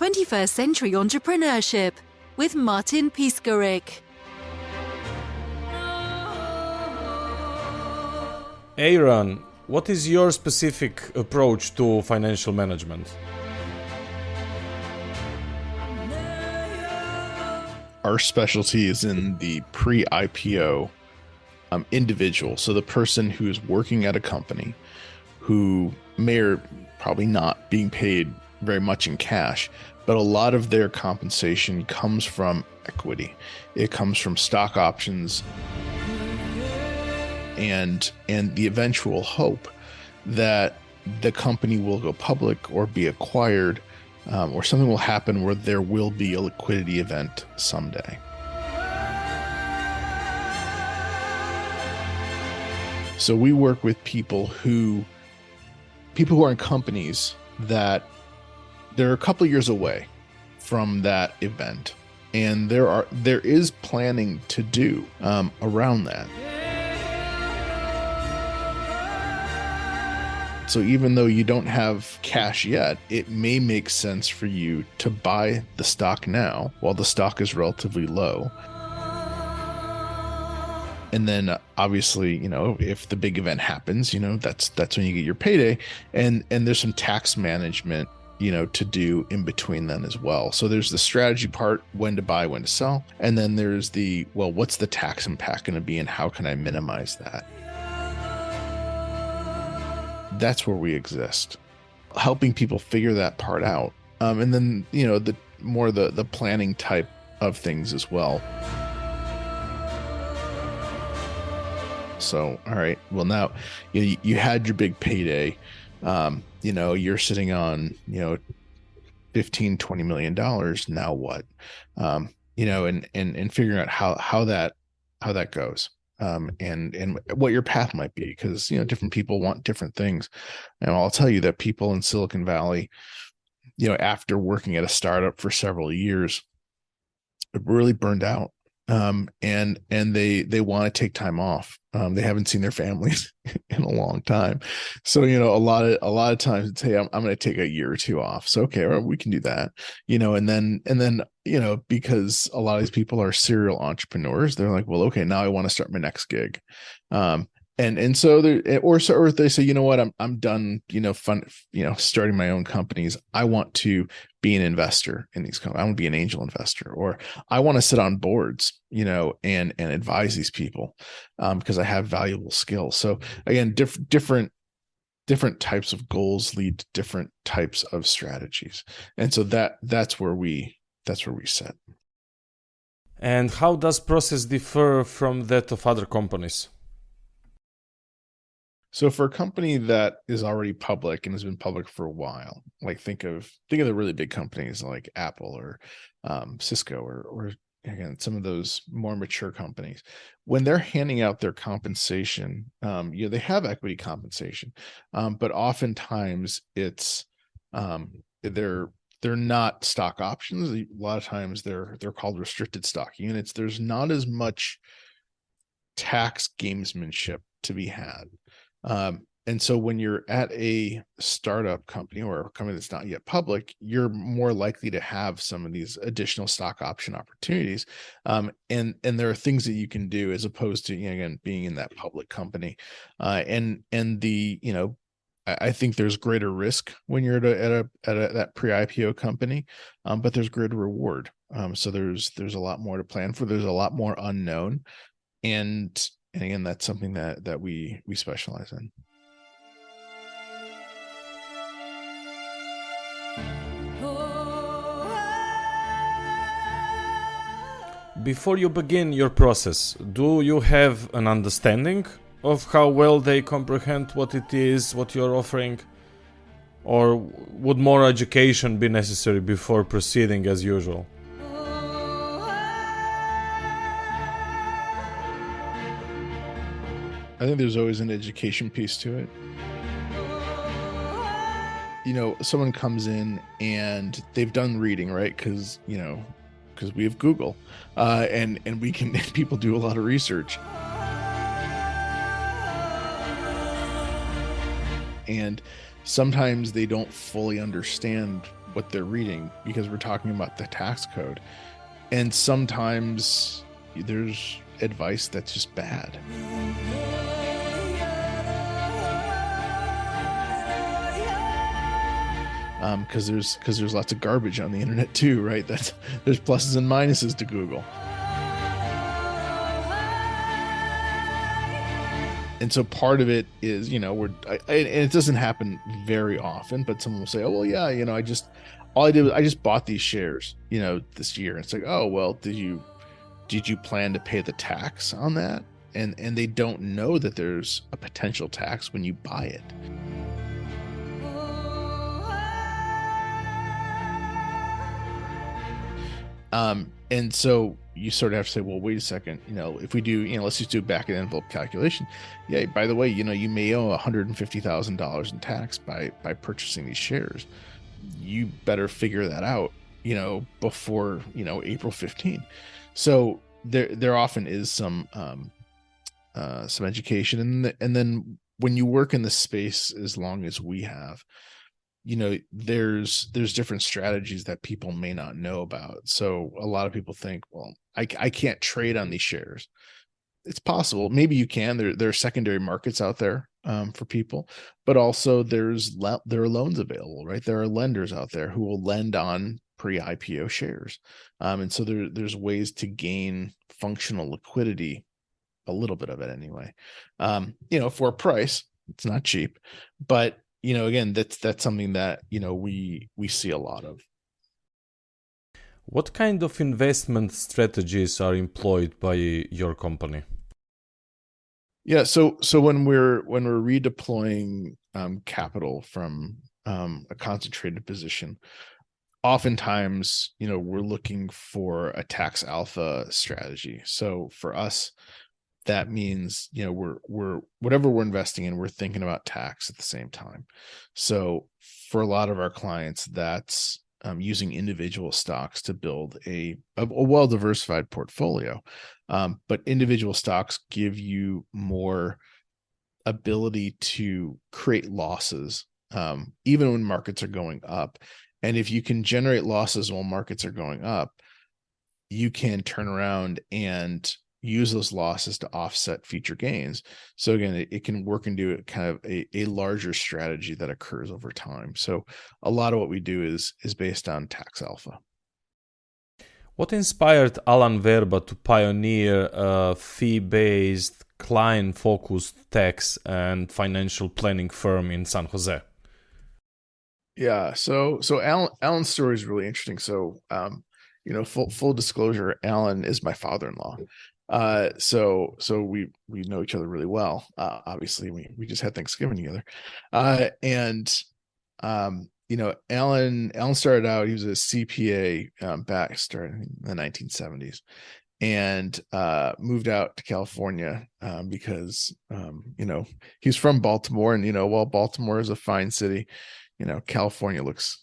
21st Century Entrepreneurship with Martin Piskarik. Aaron, what is your specific approach to financial management? Our specialty is in the pre-IPO individual. So the person who is working at a company who may or probably not being paid very much in cash, but a lot of their compensation comes from equity. It comes from stock options and the eventual hope that the company will go public or be acquired, or something will happen where there will be a liquidity event someday. So we work with people who are in companies that they're a couple of years away from that event, and there is planning to do around that. So even though you don't have cash yet, it may make sense for you to buy the stock now while the stock is relatively low. And then obviously, if the big event happens, that's when you get your payday, and there's some tax management, to do in between then as well. So there's the strategy part, when to buy, when to sell. And then there's what's the tax impact going to be and how can I minimize that? That's where we exist, helping people figure that part out. And then, the planning type of things as well. So, all right, well, now you had your big payday. You're sitting on, $15-20 million. Now what? And figuring out how that goes. And what your path might be, because, different people want different things. And I'll tell you that people in Silicon Valley, after working at a startup for several years, are really burned out. And they want to take time off. They haven't seen their families in a long time. So, a lot of times it's, hey, I'm going to take a year or two off. So, okay, well, we can do that, and then, because a lot of these people are serial entrepreneurs, they're like, well, okay, now I want to start my next gig. And so or they say, I'm done, starting my own companies. I want to be an investor in these companies. I want to be an angel investor, or I want to sit on boards, and advise these people, because I have valuable skills. So again, different types of goals lead to different types of strategies. And so that's where we sit. And how does process differ from that of other companies? So for a company that is already public and has been public for a while, like think of the really big companies like Apple or Cisco or again, some of those more mature companies, when they're handing out their compensation, they have equity compensation, but oftentimes it's they're not stock options. A lot of times they're called restricted stock units. There's not as much tax gamesmanship to be had. And so when you're at a startup company or a company that's not yet public, you're more likely to have some of these additional stock option opportunities. And there are things that you can do as opposed to, again, being in that public company. I think there's greater risk when you're at that pre-IPO company, but there's greater reward. So there's a lot more to plan for. There's a lot more unknown. And again, that's something that we specialize in. Before you begin your process, do you have an understanding of how well they comprehend what it is, what you're offering? Or would more education be necessary before proceeding as usual? I think there's always an education piece to it. Someone comes in and they've done reading, right? Because we have Google, and we can people do a lot of research. And sometimes they don't fully understand what they're reading, because we're talking about the tax code. And sometimes there's advice that's just bad. Because there's lots of garbage on the internet too, right? There's pluses and minuses to Google. And so part of it is, and it doesn't happen very often, but someone will say, oh, well, yeah, all I did was I just bought these shares, this year. And it's like, oh, well, did you plan to pay the tax on that? And they don't know that there's a potential tax when you buy it. And so you sort of have to say, well, wait a second, if we do, let's just do a back of the envelope calculation. Yeah, by the way, you may owe $150,000 in tax by purchasing these shares. You better figure that out, before, April 15. So there often is some education. And then when you work in the space as long as we have, there's different strategies that people may not know about. So a lot of people think, well, I can't trade on these shares. It's possible. Maybe you can. There are secondary markets out there for people, but also there are loans available, right? There are lenders out there who will lend on pre-IPO shares. And so there's ways to gain functional liquidity, a little bit of it anyway, for a price. It's not cheap, but again, that's something that, we see a lot of. What kind of investment strategies are employed by your company? Yeah, so when we're redeploying capital from a concentrated position, oftentimes, we're looking for a tax alpha strategy. So for us, that means, we're whatever we're investing in, we're thinking about tax at the same time. So for a lot of our clients, that's using individual stocks to build a well-diversified portfolio. But individual stocks give you more ability to create losses, even when markets are going up. And if you can generate losses while markets are going up, you can turn around and use those losses to offset future gains. So again, it can work into kind of a larger strategy that occurs over time. So a lot of what we do is based on tax alpha. What inspired Alan Verba to pioneer a fee-based, client-focused tax and financial planning firm in San Jose? Yeah, so Alan's story is really interesting. So full disclosure, Alan is my father-in-law. So we know each other really well. Obviously we just had Thanksgiving together. Alan started out, he was a CPA, starting in the 1970s, and moved out to California because he's from Baltimore, and while Baltimore is a fine city, California looks,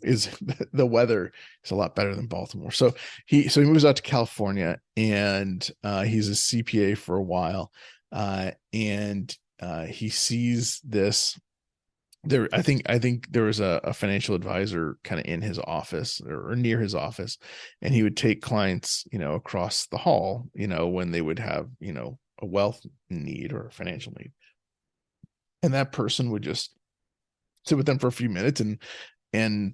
is the weather is a lot better than Baltimore. So he moves out to California, and he's a CPA for a while. And he sees this there. I think there was a financial advisor kind of in his office or near his office, and he would take clients, across the hall, when they would have, a wealth need or a financial need. And that person would just sit with them for a few minutes and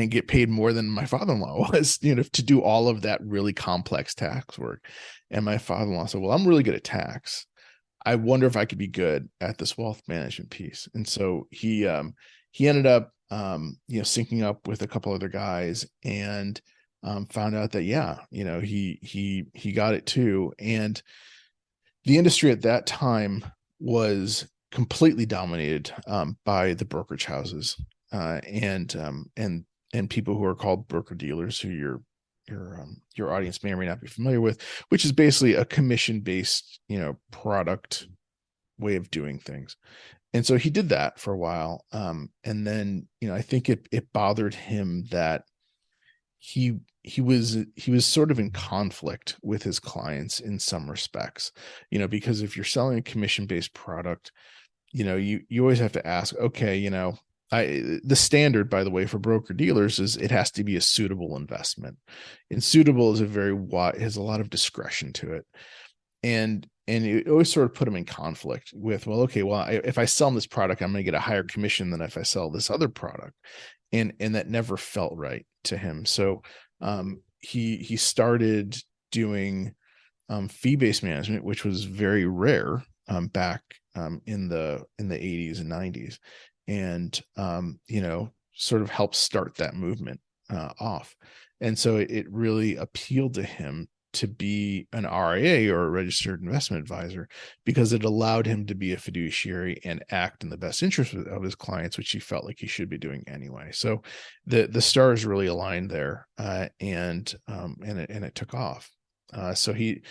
get paid more than my father-in-law was, to do all of that really complex tax work. And my father-in-law said, well, I'm really good at tax. I wonder if I could be good at this wealth management piece. And so he ended up, syncing up with a couple other guys, and found out that, he got it too. And the industry at that time was completely dominated by the brokerage houses and people who are called broker dealers, who your audience may or may not be familiar with, which is basically a commission-based, product way of doing things. And so he did that for a while. And then, I think it bothered him that he was sort of in conflict with his clients in some respects, because if you're selling a commission-based product, you always have to ask, okay, the standard, by the way, for broker dealers is it has to be a suitable investment, and suitable is a very wide, has a lot of discretion to it, and it always sort of put him in conflict with, well, okay, well, if I sell this product, I'm going to get a higher commission than if I sell this other product, and that never felt right to him. So he started doing fee-based management, which was very rare back in the 80s and 90s, and sort of helped start that movement off. And so it really appealed to him to be an RIA, or a registered investment advisor, because it allowed him to be a fiduciary and act in the best interest of his clients, which he felt like he should be doing anyway. So the stars really aligned there, and it took off. So he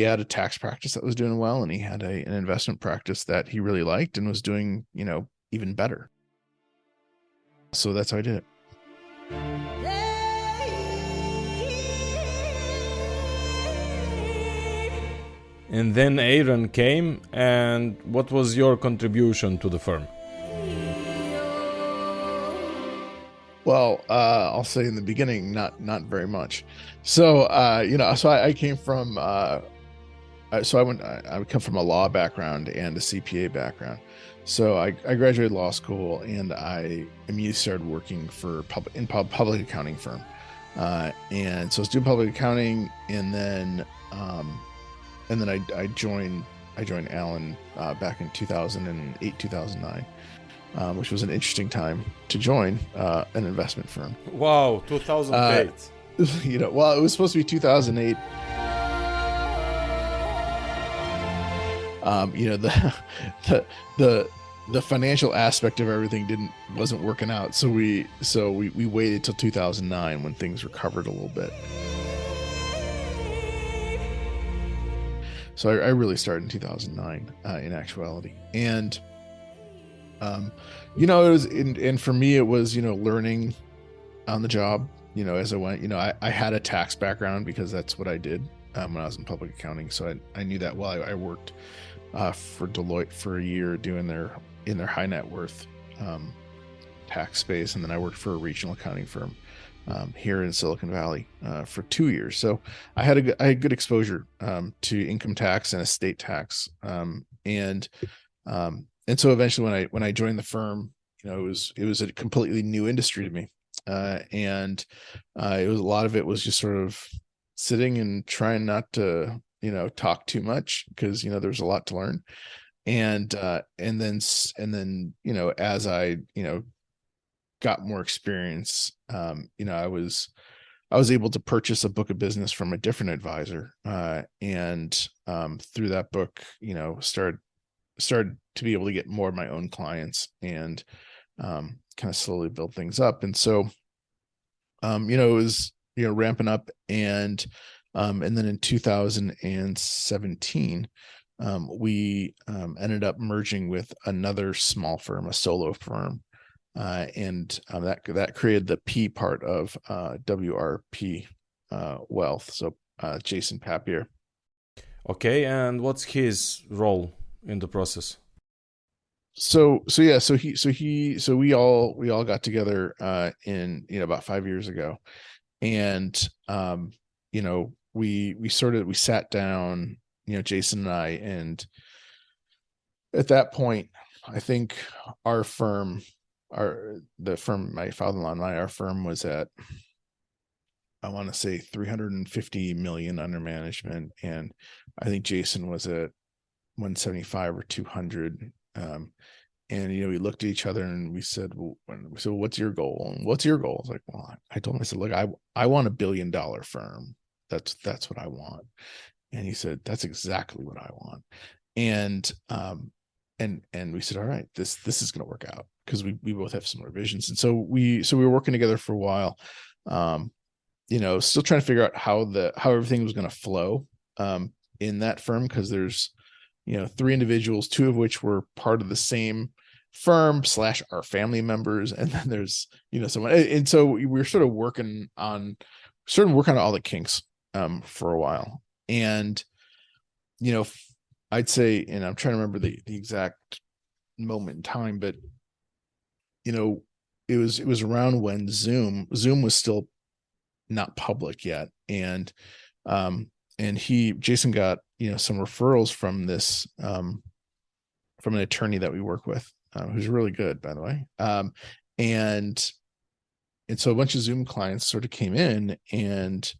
had a tax practice that was doing well, and he had an investment practice that he really liked and was doing, even better. So that's how I did it. And then Aaron came, and what was your contribution to the firm? Well, I'll say in the beginning, not very much. So, so I came from, I come from a law background and a CPA background. So I graduated law school, and I immediately started working for public accounting firm. And so I was doing public accounting, and then I joined Alan back in 2008, 2009. Which was an interesting time to join an investment firm. Wow, 2008. Well, it was supposed to be 2008. The financial aspect of everything wasn't working out. So we waited till 2009 when things recovered a little bit. So I really started in 2009 in actuality. And it was, and for me, it was, learning on the job, as I went. I had a tax background because that's what I did when I was in public accounting. So I knew that well. I worked for Deloitte for a year doing in their high net worth tax space. And then I worked for a regional accounting firm here in Silicon Valley for 2 years. So I had good exposure to income tax and estate tax. And so eventually when I joined the firm, it was a completely new industry to me. And it was, a lot of it was just sort of sitting and trying not to, talk too much, because, there's a lot to learn. And then, as I, got more experience, I was able to purchase a book of business from a different advisor. And through that book, started to be able to get more of my own clients, and kind of slowly build things up. And so, it was, ramping up, and then in 2017, we ended up merging with another small firm, a solo firm, and that created the P part of WRP Wealth. So Jason Papier. Okay, and what's his role in the process? So we all got together in about 5 years ago, and we sat down, Jason and I, and at that point, I think the firm my father-in-law and I, our firm was at, I want to say 350 million under management, and I think Jason was at 175 or 200. And we looked at each other and we said, well, what's your goal? And what's your goal? I was like, well, I told him, I said, look, I want $1 billion firm. That's what I want. And he said, that's exactly what I want. And we said, all right, this is going to work out, because we both have similar visions. And so we were working together for a while, still trying to figure out how everything was going to flow in that firm, because there's 3 individuals, 2 of which were part of the same firm / our family members, and then there's someone, and so we were sort of working on all the kinks for a while. And I'd say, and I'm trying to remember the exact moment in time, but it was around when Zoom was still not public yet. And Jason got, some referrals from this, from an attorney that we work with, who's really good, by the way. And so a bunch of Zoom clients sort of came in, and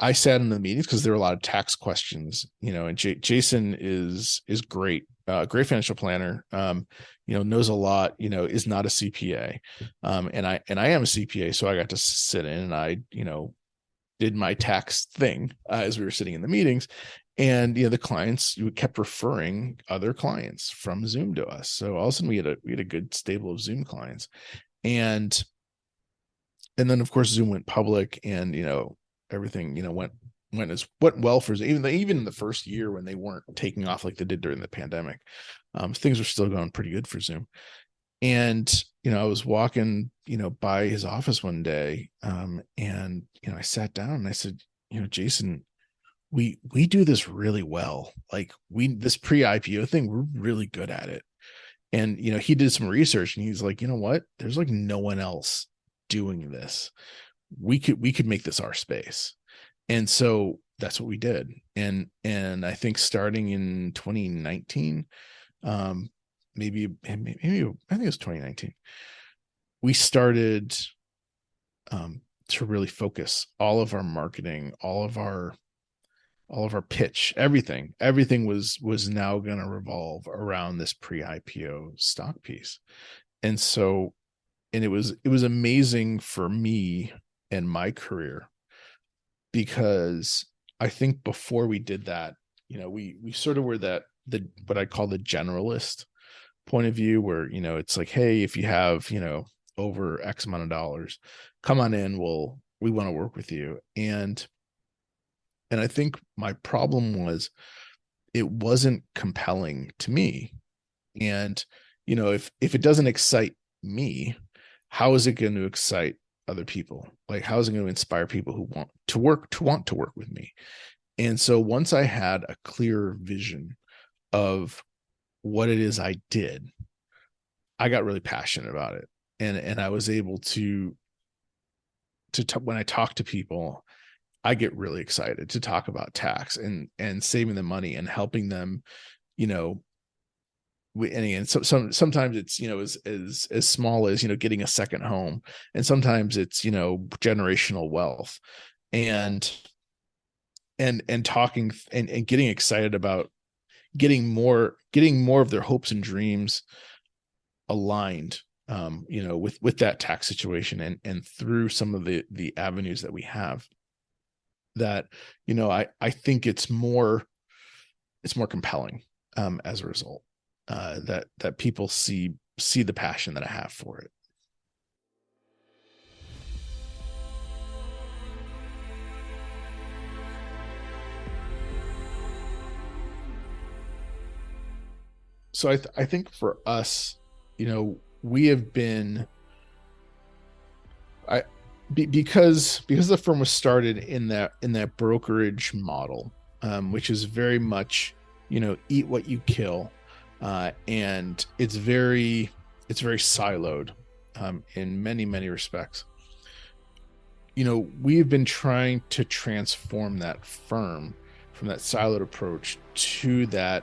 I sat in the meetings because there were a lot of tax questions, and Jason is great, great financial planner, knows a lot, is not a CPA. And I am a CPA. So I got to sit in and I, did my tax thing as we were sitting in the meetings. And, the clients, we kept referring other clients from Zoom to us. So all of a sudden we had a good stable of Zoom clients. And then of course Zoom went public, and, everything, went well for Zoom. Even in the first year when they weren't taking off like they did during the pandemic, things were still going pretty good for Zoom. And, I was walking, by his office one day, and, I sat down and I said, Jason, we do this really well. Like this pre-IPO thing, we're really good at it. And, he did some research and he's like, you know what? There's like no one else doing this. We could make this our space. And so that's what we did. And I think starting in 2019, maybe I think it was 2019, we started to really focus all of our marketing, all of our pitch, everything was now going to revolve around this pre-IPO stock piece. And so, and it was amazing for me and my career, because I think before we did that, we sort of were what I call the generalist point of view, where, it's like, hey, if you have, over X amount of dollars, come on in, we want to work with you. And I think my problem was it wasn't compelling to me. And, if it doesn't excite me, how is it going to excite other people? Like, how is it going to inspire people who want to work with me? And so once I had a clear vision of what it is I did, I got really passionate about it. And I was able to when I talk to people, I get really excited to talk about tax and saving them money and helping them, and again, sometimes it's, as small as, getting a second home. And sometimes it's, generational wealth, and talking and getting excited about getting more of their hopes and dreams aligned, with that tax situation, and through some of the avenues that we have, that, I think it's more compelling, as a result, that people see the passion that I have for it. So I think for us, we have been, because the firm was started in that brokerage model, which is very much, eat what you kill, and it's very siloed, in many respects. We've been trying to transform that firm from that siloed approach to that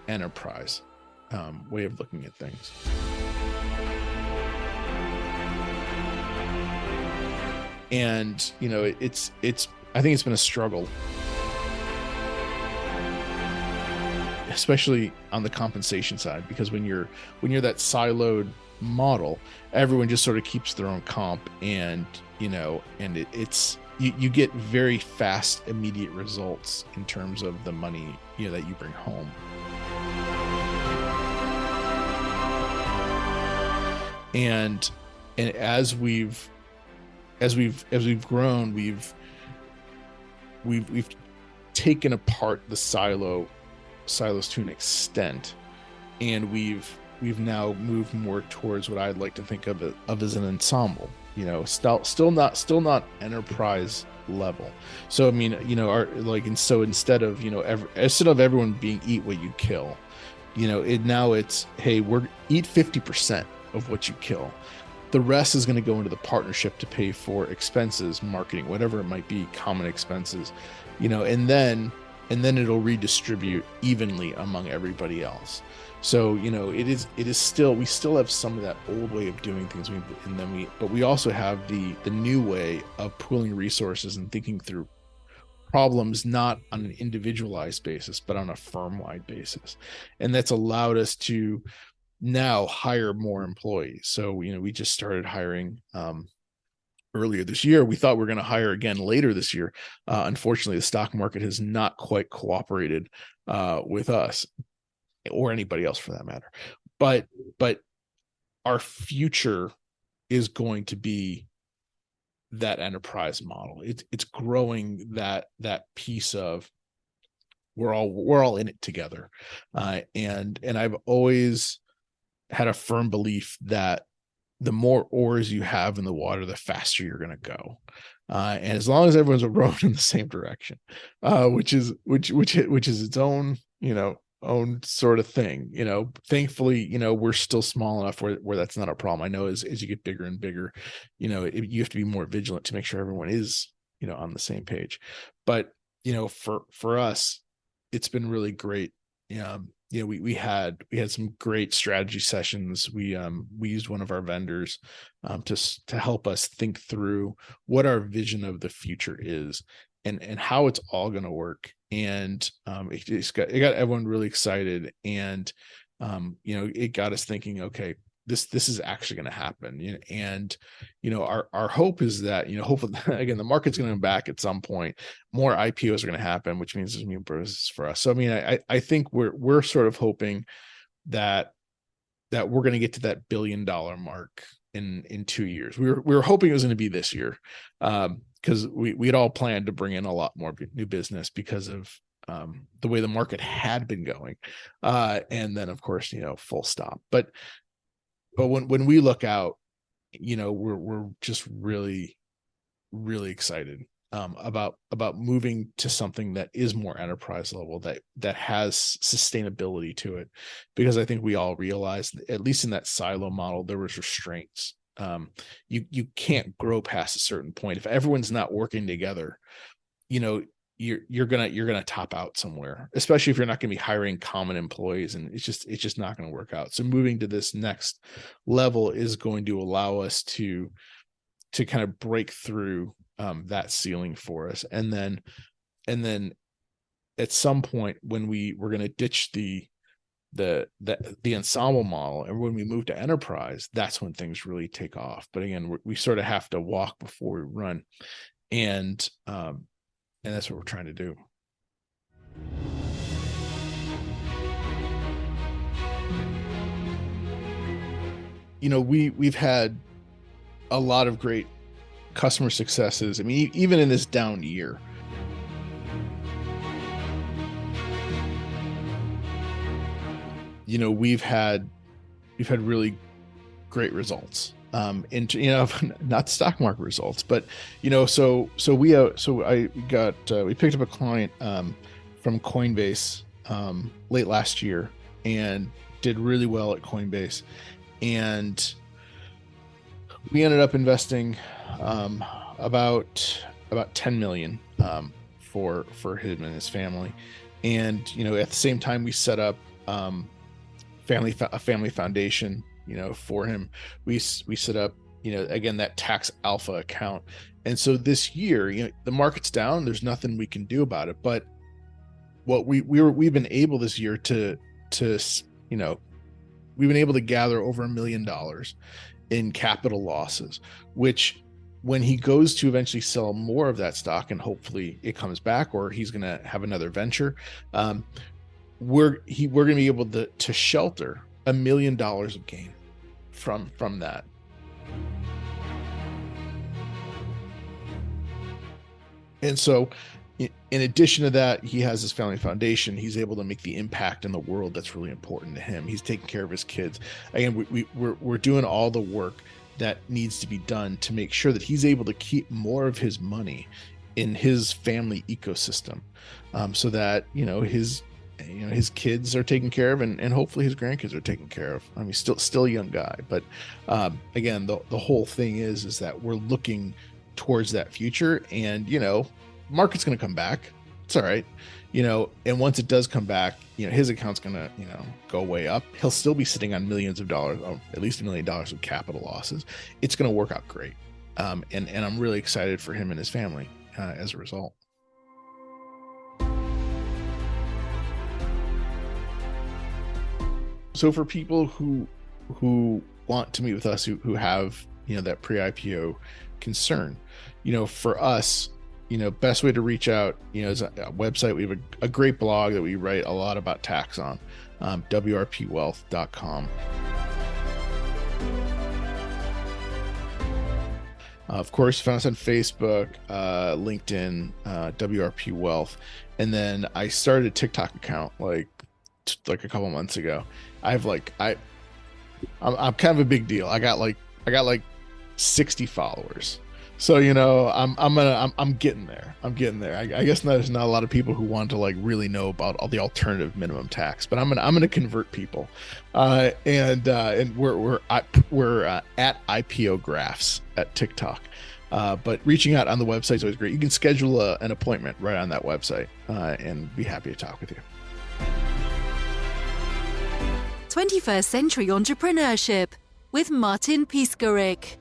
enterprise way of looking at things. And, it's I think it's been a struggle, especially on the compensation side, because when you're that siloed model, everyone just sort of keeps their own comp, and, it's you get very fast, immediate results in terms of the money, that you bring home. And as we've grown, we've taken apart the silos to an extent, and we've now moved more towards what I'd like to think of as an ensemble. Still not enterprise level. So I mean, instead of everyone being eat what you kill, now it's, hey, we're eat 50%. of what you kill. The rest is going to go into the partnership to pay for expenses, marketing, whatever it might be, common expenses, and then it'll redistribute evenly among everybody else. So, it is still, we still have some of that old way of doing things, but we also have the new way of pooling resources and thinking through problems, not on an individualized basis, but on a firm-wide basis. And that's allowed us to now hire more employees. So, we just started hiring earlier this year. We thought we were going to hire again later this year. Unfortunately, the stock market has not quite cooperated with us, or anybody else for that matter. But our future is going to be that enterprise model. It's growing that piece of we're all in it together. And I've always had a firm belief that the more oars you have in the water, the faster you're going to go. And as long as everyone's rowing in the same direction, which is its own, own sort of thing, thankfully, we're still small enough where that's not a problem. I know as you get bigger and bigger, you have to be more vigilant to make sure everyone is, on the same page. But, for us, it's been really great. We had some great strategy sessions. We used one of our vendors to help us think through what our vision of the future is and how it's all going to work. And it got everyone really excited, and it got us thinking, okay, this is actually going to happen. And our hope is that hopefully again the market's going to come back at some point. More IPOs are going to happen, which means there's new business for us. So I think we're sort of hoping that we're going to get to that $1 billion mark in 2 years. We were hoping it was going to be this year, because we had all planned to bring in a lot more new business because of the way the market had been going, and then of course full stop. But when we look out, we're just really, really excited about moving to something that is more enterprise level, that has sustainability to it, because I think we all realize, at least in that silo model, there was restraints. You can't grow past a certain point if everyone's not working together. You're gonna top out somewhere, especially if you're not going to be hiring common employees, and it's just not going to work out. So moving to this next level is going to allow us to kind of break through that ceiling for us, and then at some point when we're going to ditch the ensemble model, and when we move to enterprise, that's when things really take off. But again, we sort of have to walk before we run, and that's what we're trying to do. We've had a lot of great customer successes. Even in this down year, we've had really great results. Not stock market results, but we picked up a client from Coinbase late last year, and did really well at Coinbase, and we ended up investing about 10 million for him and his family. And at the same time, we set up a family foundation for him. We set up again that tax alpha account. And so this year, the market's down, there's nothing we can do about it, but what we've been able this year to we've been able to gather over $1 million in capital losses, which when he goes to eventually sell more of that stock, and hopefully it comes back, or he's going to have another venture, we're going to be able to shelter $1 million of gain from that. And so in addition to that, he has his family foundation. He's able to make the impact in the world that's really important to him. He's taking care of his kids. Again, we're doing all the work that needs to be done to make sure that he's able to keep more of his money in his family ecosystem, so that his kids are taken care of, and hopefully his grandkids are taken care of. I mean, still a young guy, but again, the whole thing is that we're looking towards that future, and market's going to come back. It's all right. And once it does come back, his account's going to, go way up. He'll still be sitting on millions of dollars, at least $1 million of capital losses. It's going to work out great. And I'm really excited for him and his family as a result. So for people who want to meet with us, who have, that pre-IPO concern, for us, best way to reach out, is a website. We have a great blog that we write a lot about tax on, WRPwealth.com. Of course, find us on Facebook, LinkedIn, WRP Wealth. And then I started a TikTok account like a couple months ago. I'm kind of a big deal. I got like 60 followers. So, I'm getting there. I guess there's not a lot of people who want to really know about all the alternative minimum tax, but I'm gonna convert people. And we're at IPO graphs at TikTok. But reaching out on the website is always great. You can schedule an appointment right on that website, and be happy to talk with you. 21st Century Entrepreneurship with Martin Piskarik.